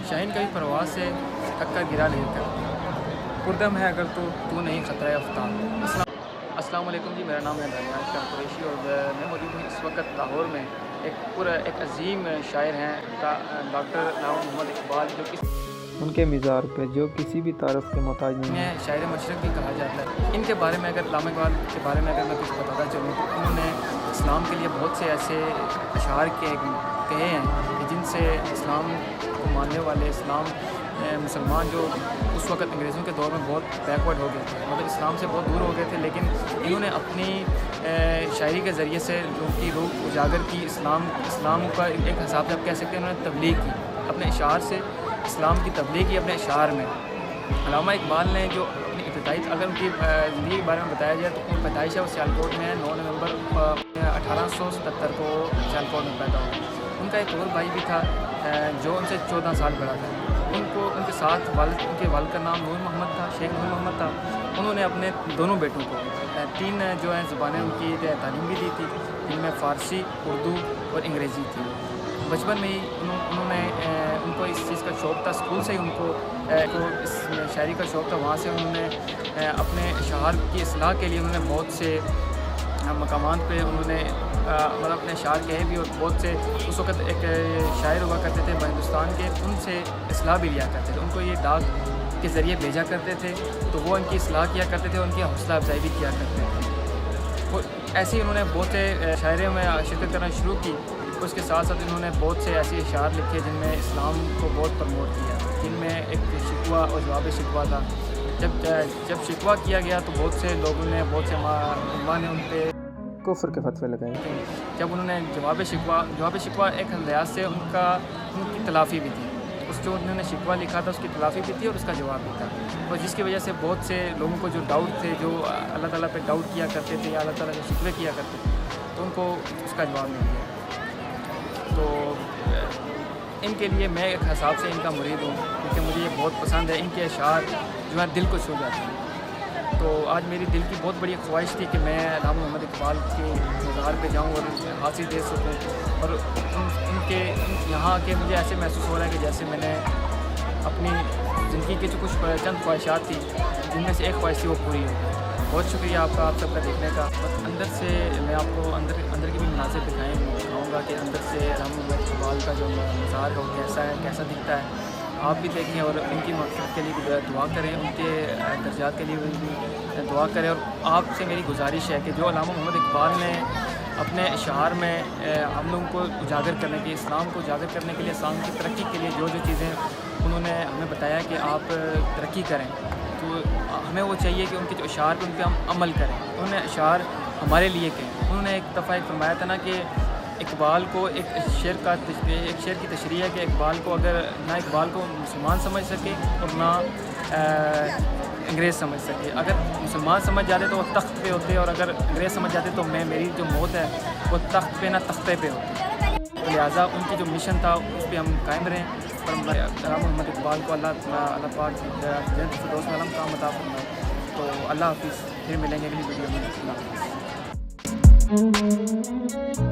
شاہین کبھی پرواز سے تھک کر گرا نہیں کر، پردم ہے اگر تو نہیں خطرہ آفتاب۔ السلام علیکم جی، میرا نام ہے دانیال شاہ قریشی اور میں موجود ہوں اس وقت لاہور میں۔ ایک عظیم شاعر ہیں ڈاکٹر علامہ محمد اقبال، جو ان کے مزار پہ جو کسی بھی تعارف کے محتاج نہیں ہے۔ شاعر مشرق بھی کہا جاتا ہے۔ ان کے بارے میں اگر علامہ اقبال کے بارے میں اگر میں کچھ بتاتا چلوں تو انہوں نے اسلام کے لیے بہت سے ایسے اشعار کہے ہیں کہ جن سے اسلام کو ماننے والے مسلمان جو اس وقت انگریزوں کے دور میں بہت بیکورڈ ہو گئے تھے، مطلب اسلام سے بہت دور ہو گئے تھے، لیکن انہوں نے اپنی شاعری کے ذریعے سے لوگوں کی روح اجاگر کی، اسلام کا ایک حساب سے آپ کہہ سکتے ہیں انہوں نے تبلیغ کی، اپنے اشعار سے اسلام کی تبلیغ کی اپنے اشعار میں۔ علامہ اقبال نے جو اپنی ابتدائی، اگر ان کی زندگی کے بارے میں بتایا جائے تو ان کی پیدائش ہے وہ سیالکوٹ میں 9 نومبر 1877 کو سیالکوٹ میں پیدا ہوا۔ ان کا ایک اور بھائی بھی تھا جو ان سے 14 سال بڑا تھا۔ ان کے ساتھ ان کے والد کا نام نور محمد تھا، شیخ نور محمد تھا۔ انہوں نے اپنے دونوں بیٹوں کو 3 جو ہیں زبانیں ان کی تعلیم بھی دی تھی، جن میں فارسی، اردو اور انگریزی تھی۔ بچپن میں ہی ان کو اس چیز کا شوق تھا، اسکول سے ہی ان کو اس شاعری کا شوق تھا۔ وہاں سے انہوں نے اپنے اشعار کی اصلاح کے لیے انہوں نے بہت سے مقامات پہ انہوں نے مطلب اپنے اشعار کہے بھی، اور بہت سے اس وقت ایک شاعر ہوا کرتے تھے ہندوستان کے، ان سے اصلاح بھی لیا کرتے تھے۔ ان کو یہ ڈاک کے ذریعے بھیجا کرتے تھے تو وہ ان کی اصلاح کیا کرتے تھے، ان کی حوصلہ افزائی بھی کیا کرتے تھے۔ اور ایسے ہی انہوں نے بہت سے شاعری میں شرکت کرنا شروع کی۔ اس کے ساتھ ساتھ انہوں نے بہت سے ایسے اشعار لکھے جن میں اسلام کو بہت پروموٹ کیا، جن میں ایک شکوہ اور جواب شکوہ تھا۔ جب شکوہ کیا گیا تو بہت سے لوگوں نے، بہت سے علماء نے ان پہ کفر کے فتوے لگائے۔ جب انہوں نے جواب شکوہ ایک لحاظ سے ان کی تلافی بھی تھی، اس جو انہوں نے شکوہ لکھا تھا اس کی تلافی بھی تھی اور اس کا جواب بھی تھا، اور جس کی وجہ سے بہت سے لوگوں کو جو ڈاؤٹ تھے، جو اللہ تعالیٰ پہ ڈاؤٹ کیا کرتے تھے یا اللہ تعالیٰ کے شکوے کیا کرتے تھے، تو ان کو اس کا جواب مل گیا۔ تو ان کے لیے میں ایک حساب سے ان کا مرید ہوں، کیونکہ مجھے یہ بہت پسند ہے۔ ان کے اشعار جو ہے دل کو چھو جاتے ہیں۔ تو آج میری دل کی بہت بڑی خواہش تھی کہ میں علامہ محمد اقبال کے مزار پہ جاؤں اور حاضری دے سکوں، اور ان کے یہاں آ کے مجھے ایسے محسوس ہو رہا ہے کہ جیسے میں نے اپنی زندگی کے جو کچھ چند خواہشات تھی، جن میں سے ایک خواہش تھی وہ پوری ہو گئی۔ بہت شکریہ آپ سب کا دیکھنے کا۔ اندر سے میں آپ کو اندر کی بھی مناظر دکھاؤں گا کہ اندر سے علامہ محمد اقبال کا جو مزار ہے وہ کیسا ہے، کیسا دکھتا ہے۔ آپ بھی دیکھیں اور ان کی مغفرت کے لیے بھی دعا کریں، ان کے درجات کے لیے بھی دعا کریں۔ اور آپ سے میری گزارش ہے کہ جو علامہ محمد اقبال نے اپنے اشعار میں ہم لوگوں کو اجاگر کرنے کے، اسلام کو اجاگر کرنے کے لیے، اسلام کی ترقی کے لیے جو چیزیں انہوں نے ہمیں بتایا کہ آپ ترقی کریں، تو ہمیں وہ چاہیے کہ ان کے جو اشعار پہ ان پہ ہم عمل کریں۔ انہوں نے اشعار ہمارے لیے کہیں۔ انہوں نے ایک دفعہ فرمایا تھا نا کہ اقبال کو ایک شعر کی تشریح ہے کہ اقبال کو نہ اقبال کو مسلمان سمجھ سکے اور نہ انگریز سمجھ سکے۔ اگر مسلمان سمجھ جاتے تو وہ تخت پہ ہوتے، اور اگر انگریز سمجھ جاتے تو میری جو موت ہے وہ تخت پہ نہ تختے پہ ہوتی۔ لہٰذا ان کی جو مشن تھا اس پہ ہم قائم رہیں، اور علامہ محمد اقبال کو اللہ پاک جنت الفردوس میں علم کام عطا فرمائے۔ تو اللہ حافظ، پھر ملیں گے اگلی ویڈیو میں۔ اللہ حافظ۔